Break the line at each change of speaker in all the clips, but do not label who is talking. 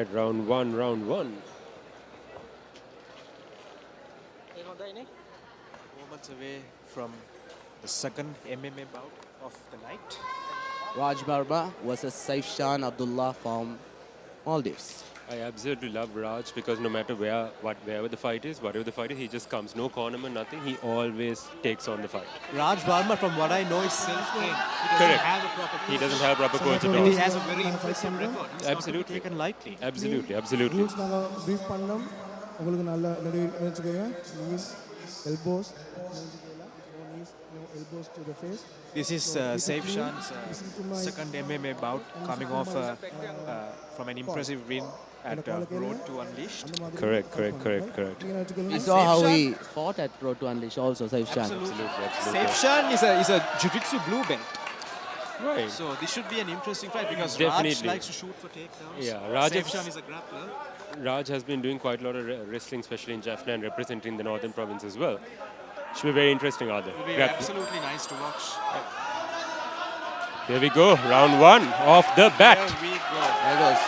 right, round one.
Moments away from the second MMA bout of the night.
Raj Barba versus Saifshan Abdullah from Maldives.
I absolutely love Raj because no matter wherever the fight is, whatever the fight is, he just comes. No cornerman, nothing. He always takes on the fight.
Raj Varma, from what I know, is self-trained.
Correct.
He doesn't have a proper coach.
He doesn't have a proper coach at all.
He has a very impressive record. He's
Absolutely.
not to be taken lightly.
Absolutely.
Rules நாங்க brief பண்ணோம். உங்களுக்கு நல்ல நினைச்சுக்கோங்க. Knees, elbows, no knees, no elbows to the face.
This is Saifshan's second MMA bout, coming off from an impressive win at Road to Unleashed.
Correct.
We saw how he fought at Road to Unleash also, Saifshan.
Absolutely.
Saifshan is a jiu-jitsu blue belt.
Right.
So this should be an interesting fight because
Definitely.
Raj likes to shoot for takedowns.
Yeah, Raj
Saifshan is a grappler.
Raj has been doing quite a lot of wrestling, especially in Jaffna and representing the northern province as well. Should be very interesting, Adil.
It will be absolutely nice to watch.
Here we go, round one off the bat.
Here we go.
There goes.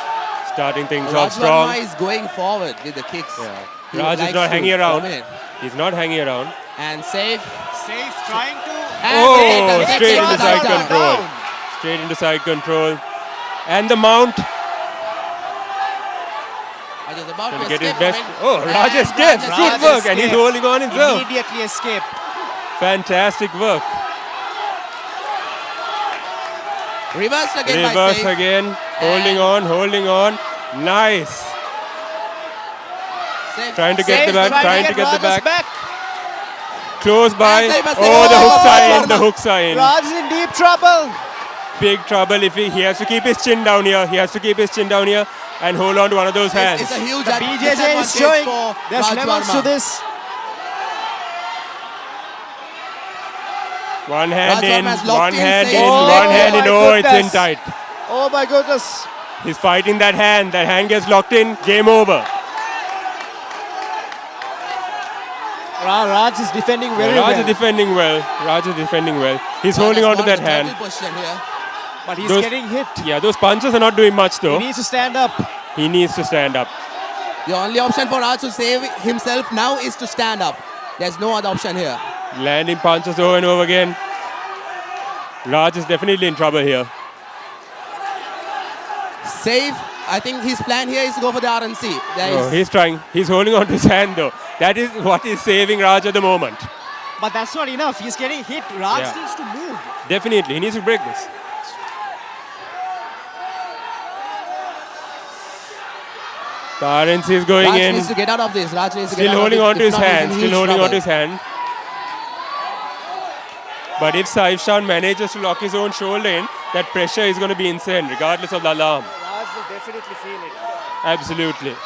Starting things
Raj
off strong.
Verma is going forward with the kicks.
Yeah.
He
Raj is
likes
not
to
hanging around.
dominate.
He's not hanging around.
And Saif.
Safe trying to...
Oh,
Takes
straight
Raj
into side
down.
control. Straight into side control. And the mount.
Raj is about
Can
to
get his
escape
best.
from it.
Oh, Raj
And
escapes.
Raj
Good work. And he's
escaped.
holding on himself.
Immediately escaped.
Fantastic work.
Reversed again by
Reverse
Saif.
again. Holding on. Nice.
Saif.
Trying to get
Saif
the back. Trying to get the
Raj's
back. Close by.
And Saif has
Oh,
taken
the
over
hooks are in.
Verma.
The hooks are in.
Raj is in deep trouble.
Big trouble if he has to keep his chin down here. He has to keep his chin down here and hold on to one of those hands.
It's a huge
The BJJ is
disadvantage
showing
for
there's
Raj
levels
Verma.
to this.
One hand
Raj
in,
Verma has locked
one
in
hand
Saif.
in,
Oh
one hand in.
my
Oh, it's in
goodness.
tight.
Oh my goodness.
He's fighting that hand. That hand gets locked in. Game over.
Raj is defending very
Raj
well.
is defending well. He's
Raj
holding
has
on to
got
that
the
hand.
turtle position here.
But he's
Those-
getting hit.
Yeah, those punches are not doing much though.
He needs to stand up.
He needs to stand up.
The only option for Raj to save himself now is to stand up. There's no other option here.
Landing punches over and over again. Raj is definitely in trouble here.
Safe. I think his plan here is to go for the RNC. There
Oh,
is-
he's trying. He's holding on to his hand though. That is what is saving Raj at the moment.
But that's not enough. He's getting hit. Raj
Yeah.
needs to move.
Definitely, he needs to break this. The RNC is going
Raj
in.
needs to get out of this. Raj needs to get
Still
out
holding
of
on
this.
to his
If not, he's
hand.
in
Still
huge
holding on to
trouble.
his hand. But if Saifshan manages to lock his own shoulder in, that pressure is going to be insane, regardless of the alarm.
Raj will definitely feel it.
Absolutely.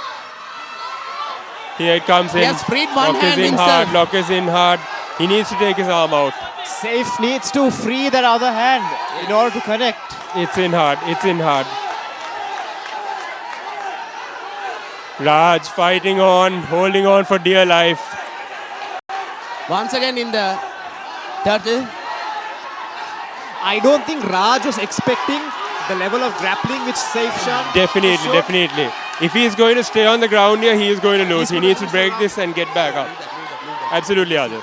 Here it comes in.
He has freed one
Lock
hand
is in
himself.
hard. Lock is in hard. He needs to take his arm out.
Safe needs to free that other hand in order to connect.
It's in hard. It's in hard. Raj fighting on, holding on for dear life.
Once again in the turtle.
I don't think Raj was expecting the level of grappling which Saifshan
Definitely,
showed.
definitely. If he is going to stay on the ground here, he is going to lose. He needs to break this and get back up. Absolutely, Ajay.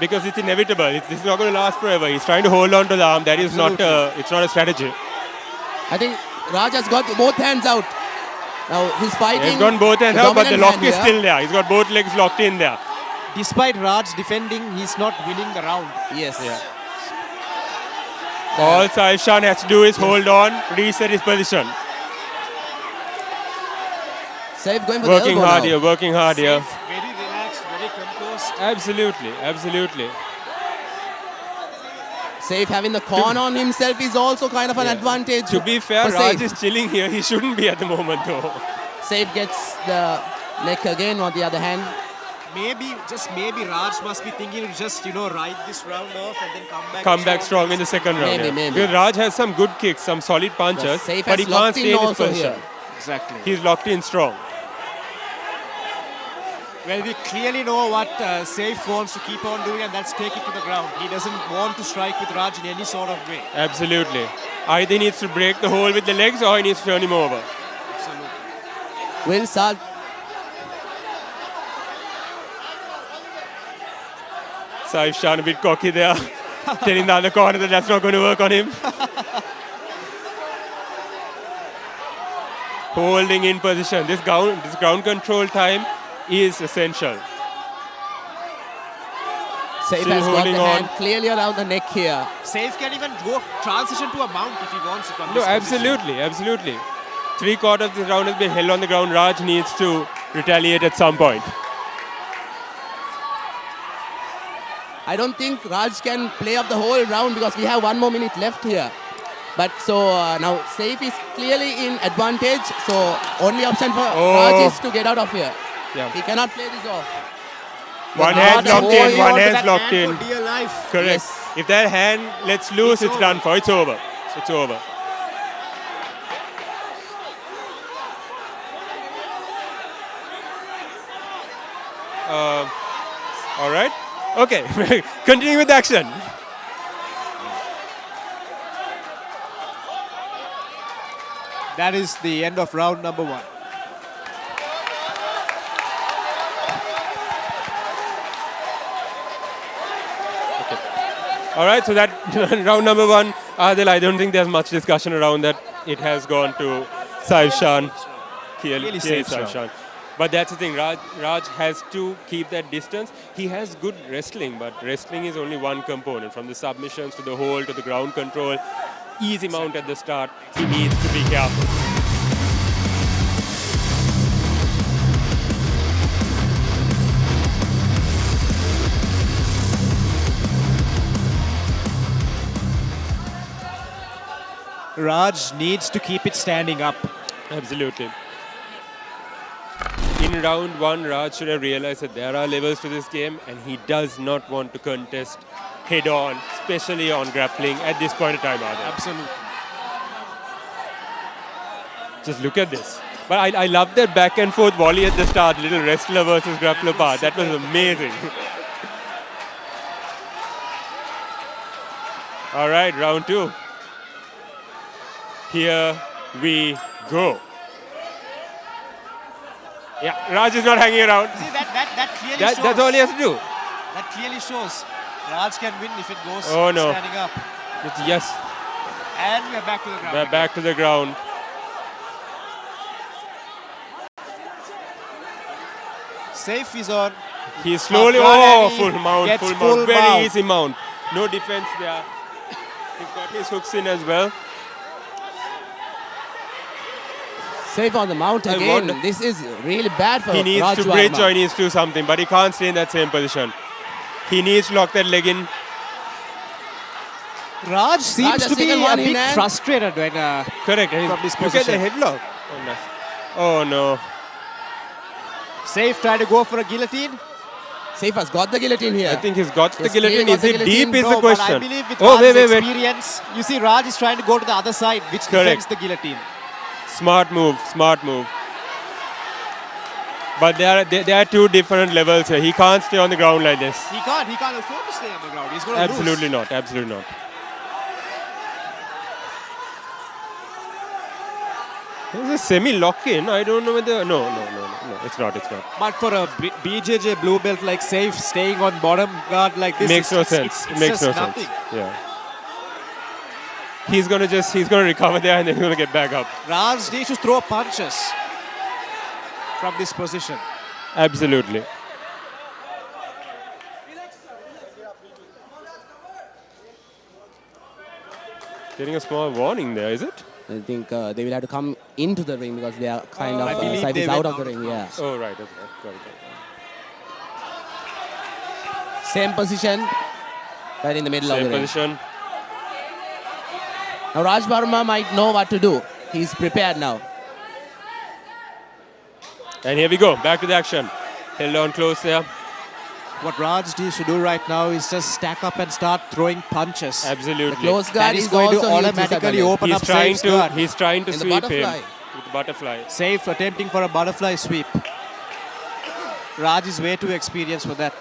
Because it's inevitable. This is not going to last forever. He's trying to hold on to the arm. That is not. It's not a strategy.
I think Raj has got both hands out. Now he's fighting.
He's got both hands
the
out, but the
dominant
lock
hand
is
here.
still there. He's got both legs locked in there.
Despite Raj defending, he's not winning the round.
Yes.
Yeah. All Saifshan has to do is hold on, reset his position.
Safe going for
Working
the elbow
hard
now.
here, working hard here.
Very relaxed, very composed.
Absolutely, absolutely.
Safe having the corn on himself is also kind of an advantage.
To be fair,
for
Raj
Saif.
is chilling here. He shouldn't be at the moment though.
Safe gets the neck again on the other hand.
Maybe, just maybe, Raj must be thinking to just, ride this round off and then come back.
Come back strong in the second round.
Maybe,
yeah.
maybe.
Because Raj has some good kicks, some solid punches,
Saif
but
has
he can't
locked
stay
in
in his
also
position.
here.
Exactly.
He's locked in strong.
Well, we clearly know what Saif wants to keep on doing, and that's take it to the ground. He doesn't want to strike with Raj in any sort of way.
Absolutely. Either he needs to break the hole with the legs or he needs to turn him over.
Absolutely.
Will start.
Saif Shan a bit cocky there. Telling the other corner that that's not going to work on him. Holding in position. This ground control time is essential.
Saif
Still
has got
holding
the
on.
hand clearly around the neck here.
Saif can even go transition to a mount if he wants it. From
No,
this position.
absolutely, absolutely. 3/4 of the round has been held on the ground. Raj needs to retaliate at some point.
I don't think Raj can play up the whole round because we have 1 more minute left here. But so now Saif is clearly in advantage. So only option for Raj is to get out of here.
Yeah.
He cannot play this off.
One
But
hand's
Raj
locked
is
in,
holding
one
on to
hand's
that
locked
hand
in.
for dear life.
Correct.
Yes.
If that hand lets loose, it's
over.
done for. It's over. It's over. All right. Okay. Continuing with the action.
That is the end of round number 1.
All right. So that round number 1, Adil, I don't think there's much discussion around that. It has gone to Saif Shan. Clearly
Saif
Saif Shan. But that's the thing. Raj has to keep that distance. He has good wrestling, but wrestling is only one component. From the submissions to the hold to the ground control, easy mount at the start. He needs to be careful.
Raj needs to keep it standing up.
Absolutely. In round 1, Raj should have realized that there are levels to this game and he does not want to contest head on, especially on grappling at this point in time, Adil.
Absolutely.
Just look at this. But I love that back and forth volley at the start, little wrestler versus grappler part. That was amazing. All right, round 2. Here we go. Yeah, Raj is not hanging around.
See, that clearly shows.
That's all he has to do.
That clearly shows. Raj can win if it goes
Oh, no.
standing up.
Yes,
And we are back to the ground.
we're back to the ground.
Saif is on.
He's slowly,
Afghani
full mount,
gets
full
full
mount. Very
mount.
easy mount. No defense there. He's got his hooks in as well.
Safe on the mount
I
again.
wonder-
This is really bad for
He needs
Raj
to bridge
Varma.
or he needs to do something, but he can't stay in that same position. He needs to lock that leg in.
Raj seems
has
to be
taken
a
one in
bit
hand.
frustrated when
Correct. And
From this
look at the
position.
headlock. Oh, nice. Oh no.
Saif tried to go for a guillotine.
Safe has got the guillotine here.
I think he's got the
Yes,
guillotine.
clearly
Is
got
it
the
deep?
guillotine.
Is the
No, but I
question.
believe with
Oh,
Raj's
wait.
experience, you see Raj is trying to go to the other side, which defends the guillotine.
Smart move. Smart move. But there are two different levels here. He can't stay on the ground like this.
He can't afford to stay on the ground. He's going to
Absolutely
lose.
not. Absolutely not. There's a semi-lock-in. I don't know whether... No. It's not.
But for a BJJ blue belt like Saif, staying on bottom guard like this
Makes no
it's-
sense.
It's
Makes
just
no
nothing.
sense. Yeah. He's gonna recover there and then he's gonna get back up.
Raj needs to throw punches from this position.
Absolutely. Getting a small warning there, is it?
I think they will have to come into the ring because they are kind
I
of
believe
Saif
they
is out
went
of the
out
ring.
of
Yeah.
Oh, right. Okay. Got it.
Same position, right in the middle of
Same
the ring.
position.
Now Raj Varma might know what to do. He's prepared now.
And here we go. Back to the action. Held on close there.
What Raj needs to do right now is just stack up and start throwing punches.
Absolutely.
The close
That
guard
is
is
going to
also huge
automatically
disadvantage.
open
He's
up
trying
Saif's
to.
guard.
He's trying to
In the
sweep
butterfly.
him with the butterfly.
Saif attempting for a butterfly sweep. Raj is way too experienced for that.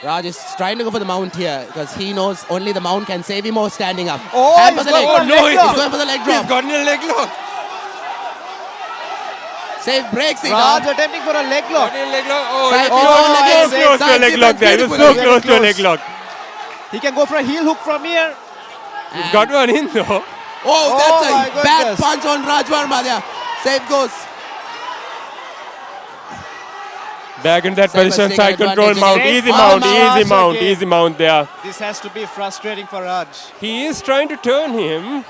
Raj is trying to go for the mount here because he knows only the mount can save him or standing up.
Oh,
And
he's
for the leg.
going for a leg
He's
drop.
going for the leg
He's
drop.
gotten a leg lock.
Saif breaks it
Raj
up.
attempting for a leg lock.
Gotten a leg lock. Oh,
Saif
he was
is on
so
again.
close to a
Saif
leg lock there. He was so
beautifully.
close to a
Very
leg lock.
He can go for a heel hook from here.
He's got one in though.
Oh, that's
Oh my
a bad
goodness.
punch on Raj Verma there. Saif goes.
Back in that
Saif has
position,
taken
side control
advantage
mount.
again.
Easy
Oh,
mount,
Raj
easy mount,
again.
easy mount there.
This has to be frustrating for Raj.
He is trying to turn him.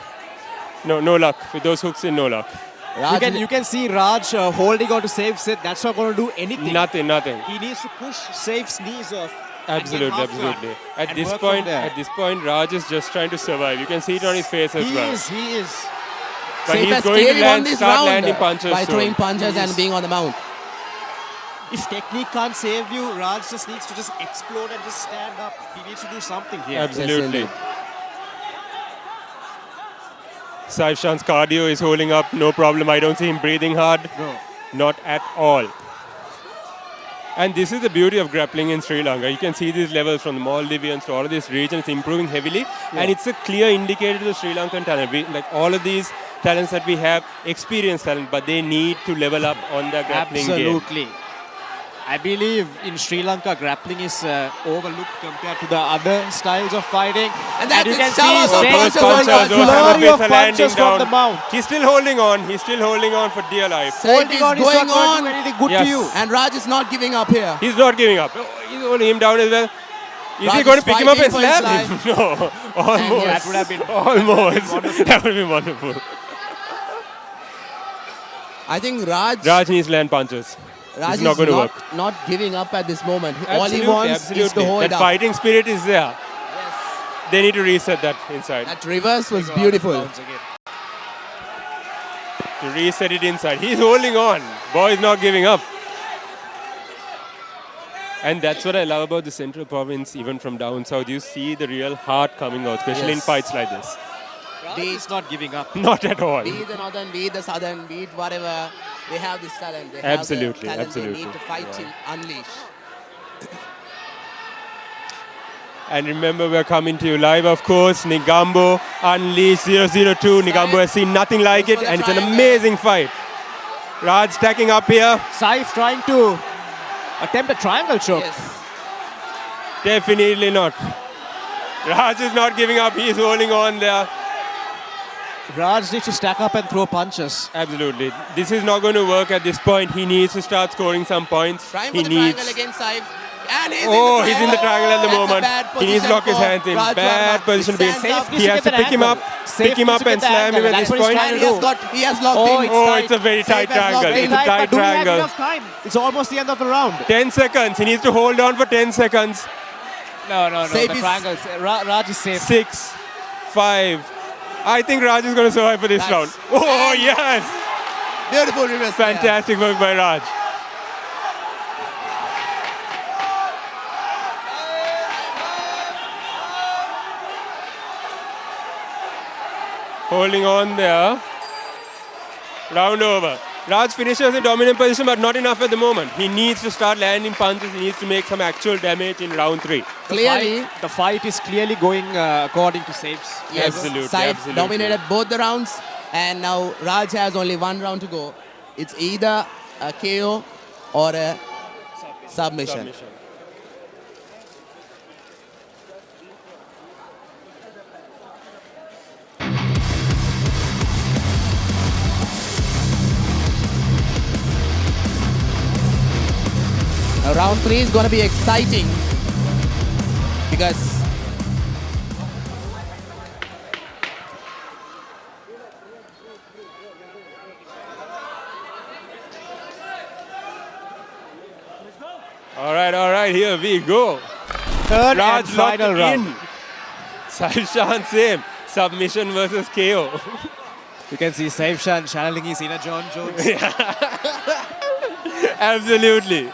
No luck. With those hooks in, no luck.
Raj
You can see Raj holding on to Saif's set. That's not going to do anything.
Nothing.
He needs to push Saif's knees off. and get
Absolutely,
half guard
absolutely.
and
At this
work from
point,
there.
Raj is just trying to survive. You can see it on his face as
He
well.
is.
But
Saif
he's
has
going to
clearly won
land,
this
start
round
landing punches
by
soon.
throwing punches and being on the mount.
If technique can't save you, Raj just needs to just explode and just stand up. He needs to do something here.
Absolutely.
indeed.
Saif Shan's cardio is holding up, no problem. I don't see him breathing hard.
No.
Not at all. And this is the beauty of grappling in Sri Lanka. You can see these levels from the Maldivians to all of these regions improving heavily. And it's a clear indicator to the Sri Lankan talent. Like all of these talents that we have, experienced talent, but they need to level up on their grappling game.
Absolutely. I believe in Sri Lanka, grappling is overlooked compared to the other styles of fighting.
And that's
you
it.
can
Showers
see
of
Saif
punches
going
on
for
Raj.
a
Those
flurry
hammer
of
fists are landing
punches from
down.
the mount.
He's still holding on. He's still holding on for dear life.
Saif
Holding
is
on is
going
not going to
on.
do anything good
Yes.
to you.
And Raj is not giving up here.
He's not giving up. Oh, he's holding him down as well. Is
Raj
he going
is
to pick him up and
fighting for his
slam him? No. Almost.
yes.
That would have been
Almost. That would be wonderful.
I think Raj
Raj needs to land punches.
Raj
It's not
is
going to work.
not giving up at this moment. All he
Absolutely,
wants
absolutely.
is to hold
that
up.
fighting spirit is there. They need to reset that inside.
That reverse was beautiful.
To reset it inside. He's holding on. Boy is not giving up. And that's what I love about the Central Province, even from down south. You see the real heart coming out, especially in
Yes.
fights like this.
Raj is not giving up.
Not at all.
Be it the northern, be it the southern, be it whatever. They have this talent. They have
Absolutely,
the talent
absolutely.
They need to fight till unleash.
And remember, we're coming to you live, of course. Nigambo Unleashed 002. Nigambo has seen nothing like it,
for the
and it's an
triangle.
amazing fight. Raj stacking up here.
Saif trying to attempt a triangle choke.
Yes.
Definitely not. Raj is not giving up. He's holding on there.
Raj needs to stack up and throw punches.
Absolutely. This is not going to work at this point. He needs to start scoring some points.
Trying
He
for the
needs.
triangle against Saif. And he's
He's in the triangle at the
That's a
moment.
bad
He needs to lock his
position
hands in.
for Raj
Bad
Verma.
position to be.
Stands up.
He has to pick him up, pick him up and slam him at this point.
And he has locked
Oh,
in.
it's
Oh,
tight.
it's a very tight
Saif has locked
triangle.
in.
It's a tight
but do we have
triangle.
enough time? It's almost the end of the round.
10 seconds. He needs to hold on for 10 seconds.
No.
Saif
The
is-
triangles. Raj is safe.
6, 5. I think Raj is going to survive for this
Nice.
round. Oh, yes.
Beautiful reverse. there.
Fantastic work by Raj. Holding on there. Round over. Raj finishes in dominant position, but not enough at the moment. He needs to start landing punches. He needs to make some actual damage in round 3.
Clearly,
The fight is clearly going according to Saif's.
yes,
Absolutely,
Saif
absolutely.
dominated both the rounds, and now Raj has only one round to go. It's either a KO or a submission. Now, round 3 is going to be exciting because
All right, here we go.
Third and
Raj locked
final
it
round.
in. Saif same. Submission versus KO.
You can see Saif Shan channeling his inner John Jones.
Absolutely.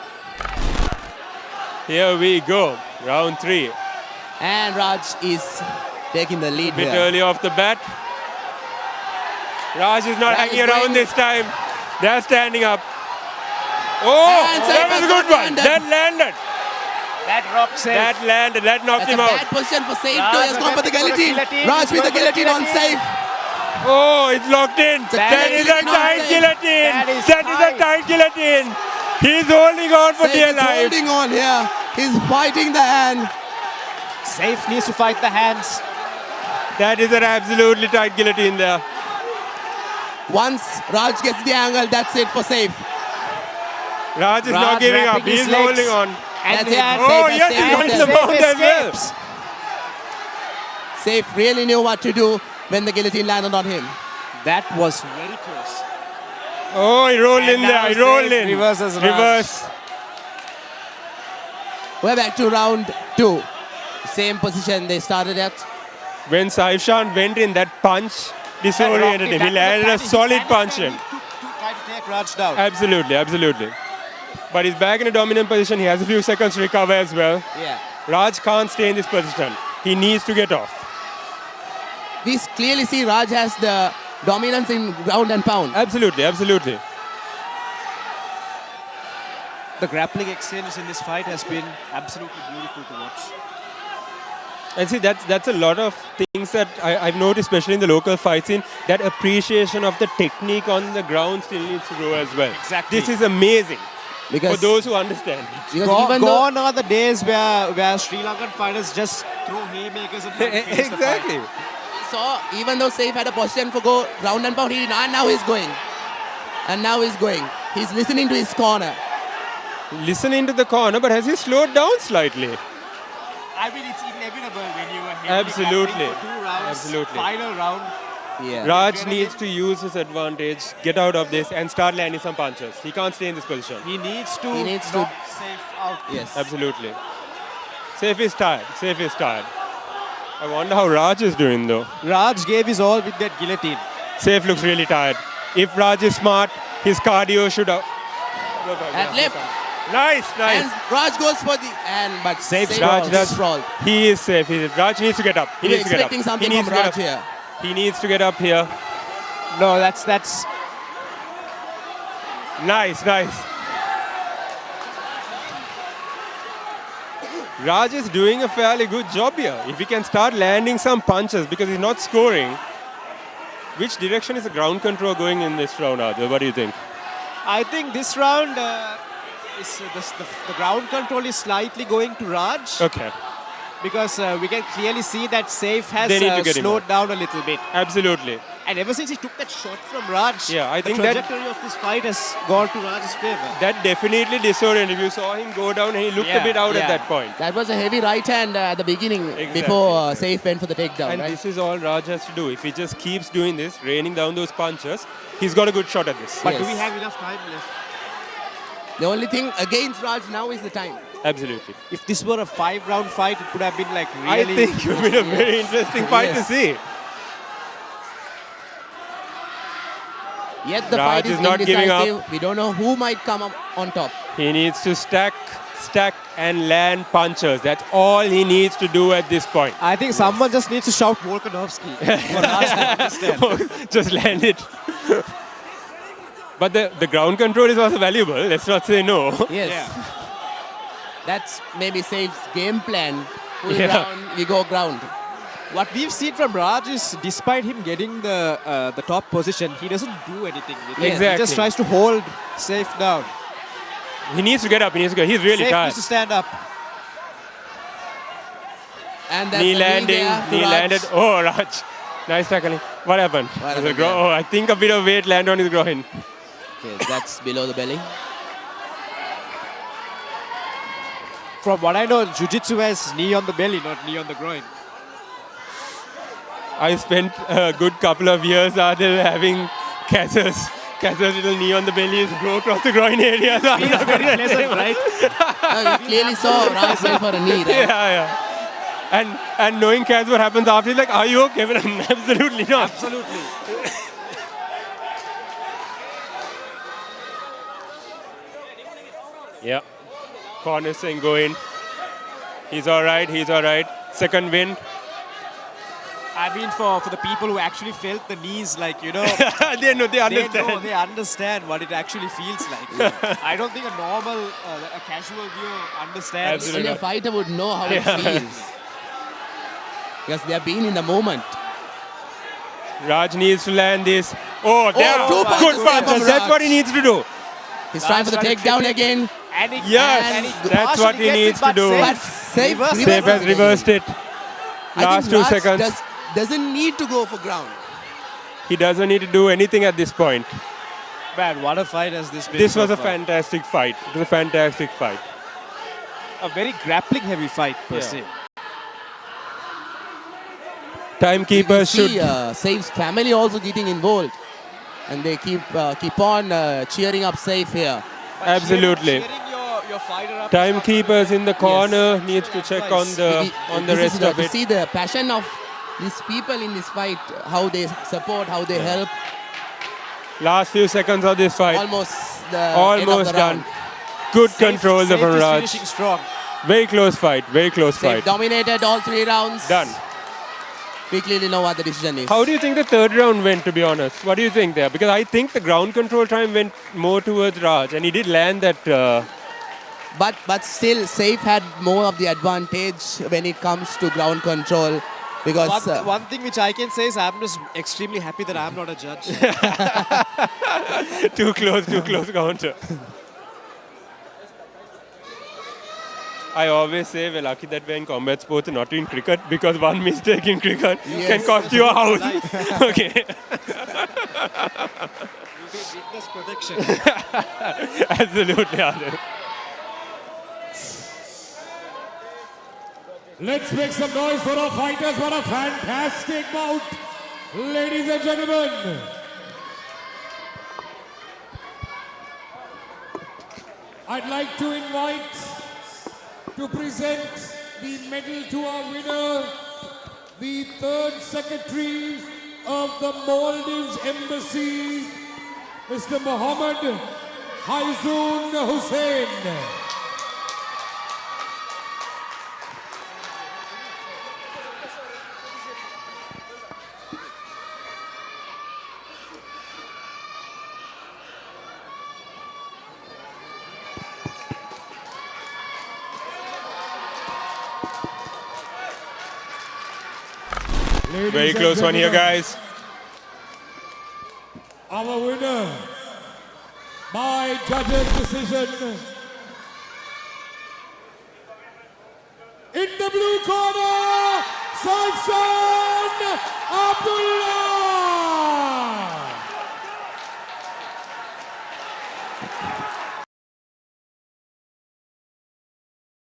Here we go. Round 3.
and Raj is taking the lead
Bit
here.
early off the bat. Raj is not
Raj
hanging
is
around
going-
this time. They're standing up. Oh,
And
that
Saif
was
has
a good
not
one.
landed.
That landed.
That rocked Saif.
That landed. That knocked
That's a
him out.
bad position for Saif
Raj
too. He has gone for the
attempting for the
guillotine.
guillotine.
Raj
He's
with the
going for the
guillotine on
guillotine.
Saif.
Oh, it's locked in.
That
That is a
is not
tight
safe.
guillotine.
That is
That is a
tight.
tight guillotine. He's holding on for
Saif
dear
is
life.
holding on here. He's fighting the hand.
Saif needs to fight the hands.
That is an absolutely tight guillotine there.
Once Raj gets the angle, that's it for Saif.
Raj is
Raj
not giving up.
wrapping his
He's
legs.
holding on.
And
That's it.
then
Oh,
Saif has
yes,
saved
he's on
himself.
the mount as well.
escapes.
Saif really knew what to do when the guillotine landed on him.
That was very close.
Oh, he rolled
And
in there.
now
He rolled
Saif
in.
reverses Raj.
Reverse.
We're back to round 2. Same position they started at.
When Saifshan went in, that punch disoriented him. He landed a solid punch in.
To try to take Raj down.
Absolutely, absolutely. But he's back in a dominant position. He has a few seconds to recover as well.
Yeah.
Raj can't stay in this position. He needs to get off.
We clearly see Raj has the dominance in ground and pound.
Absolutely, absolutely.
The grappling exchange in this fight has been absolutely beautiful to watch.
And see, that's a lot of things that I've noticed, especially in the local fight scene, that appreciation of the technique on the ground still needs to grow as well.
Exactly.
This is amazing for
Because,
those who understand.
because even though
Gone are the days where Sri Lankan fighters just throw haymakers and then finish the fight.
Exactly.
saw, even though Saif had a position for go round and pound, he did not, and now he's going. And now he's going. He's listening to his corner.
Listening to the corner, but has he slowed down slightly?
I mean, it's inevitable when you are
Absolutely.
for 2 rounds.
Absolutely.
Final round.
Yeah.
Raj needs to use his advantage, get out of this, and start landing some punches. He can't stay in this position.
He needs to
He needs to-
knock Saif out.
Yes.
Absolutely. Saif is tired. Saif is tired. I wonder how Raj is doing though.
Raj gave his all with that guillotine.
Saif looks really tired. If Raj is smart, his cardio should have.
At left.
Nice, nice.
And Raj goes for the but
Saif
Raj does.
sprawled.
He is safe. Raj needs to get up. He
We're
needs to get up.
expecting
He
something
needs
from
to get
Raj
up.
here.
He needs to get up here.
No, that's
Nice, nice. Raj is doing a fairly good job here. If he can start landing some punches because he's not scoring, which direction is the ground control going in this round, Adil? What do you think?
I think this round is the ground control is slightly going to Raj
Okay,
because we can clearly see that Saif has
They need to get him
slowed
out.
down a little bit.
absolutely.
And ever since he took that shot from Raj,
Yeah, I think
the
that-
trajectory of this fight has gone to Raj's favor.
That definitely disoriented. You saw him go down and he looked a
Yeah,
bit out at
yeah.
that point.
That was a heavy right hand at the beginning
Exactly,
before
exactly.
Saif went for the takedown,
And
right?
this is all Raj has to do. If he just keeps doing this, raining down those punches, he's got a good shot at this.
But do
Yes.
we have enough time left?
The only thing against Raj now is the time.
Absolutely.
If this were a 5-round fight, it could have been like
I
really.
think it would be a very interesting fight to
Yes.
see.
Yet the
Raj
fight is
is not giving up.
indecisive. We don't know who might come up on top.
He needs to stack, and land punches. That's all he needs to do at this point.
I think someone just needs to shout Volkanovski for Raj to understand.
Just land it. But the ground control is also valuable. Let's not say no.
Yes.
Yeah.
That's maybe Saif's game plan. Full
Yeah.
round, we go ground.
What we've seen from Raj is, despite him getting the top position, he doesn't do anything with it. He
Exactly.
just tries to hold Saif down.
He needs to get up. He needs to get. He's really
Saif
tired.
needs to stand up.
And that's
Knee
a
landing.
there to
Knee
Raj.
landed. Oh, Raj. Nice tackling. What happened?
What
Was it
happened
groin?
there?
Oh, I think a bit of weight landed on his groin.
Okay, that's below the belly.
From what I know, Jiu-Jitsu has knee on the belly, not knee on the groin.
I spent a good couple of years, Adil, having Kaz's little knee on the belly go across the groin area. So I'm not gonna
Pleasant, right?
You clearly saw Raj went for a knee, right?
yeah. And knowing Kaz what happens after, he's like, are you okay? But absolutely not.
Absolutely.
Yeah. Corner saying go in. He's all right. He's all right. Second win.
I mean, for the people who actually felt the knees, like, you know,
they know, they understand.
they understand what it actually feels like. I don't think a normal, a casual viewer understands.
Absolutely.
Only a fighter would know how it feels. Because they have been in the moment.
Raj needs to land this. Oh, there.
two
Good
punches there
punches.
from
That's
Raj.
what he needs to do.
He's trying for the
Raj
takedown
tried to
again.
And he,
Yes,
and he
that's
partially
what he
gets
needs
it, but
to do.
But
Safe
safe
Safe has reversed it.
I
Last
think
2
Raj
seconds.
doesn't need to go for ground.
He doesn't need to do anything at this point.
Man, what a fight has this been.
This
so
was a
far.
fantastic fight. It was a fantastic fight.
A very grappling heavy fight per se.
Timekeepers
We
should.
see Safe's family also getting involved. And they keep on cheering up Safe here.
Absolutely.
Cheering your fighter up.
Timekeepers in the corner needs to check on the
This
rest
is
of
to
it.
see the passion of these people in this fight, how they support, how they help.
Last few seconds of this fight.
Almost the end of
Almost
the
done.
round.
Good
Safe-
control
Safe
from
is
Raj.
finishing strong.
Very close fight. Very close
Safe
fight.
dominated all 3 rounds.
Done.
We clearly know what the decision is.
How do you think the third round went, to be honest? What do you think there? Because I think the ground control time went more towards Raj, and he did land that.
But still, Safe had more of the advantage when it comes to ground control. Because
One thing which I can say is I'm just extremely happy that I'm not a judge.
Too close counter. I always say we're lucky that we're in combat sports and not in cricket, because one mistake in cricket can cost you a house. Okay.
Witness protection.
Absolutely, Anand.
Let's make some noise for our fighters. What a fantastic bout, ladies and gentlemen. I'd like to invite to present the medal to our winner, the third secretary of the Maldives Embassy, Mr. Mohammed Haizoon Hussain.
Very close one here, guys.
Our winner by judges' decision. In the blue corner, Saifshan Abdullah.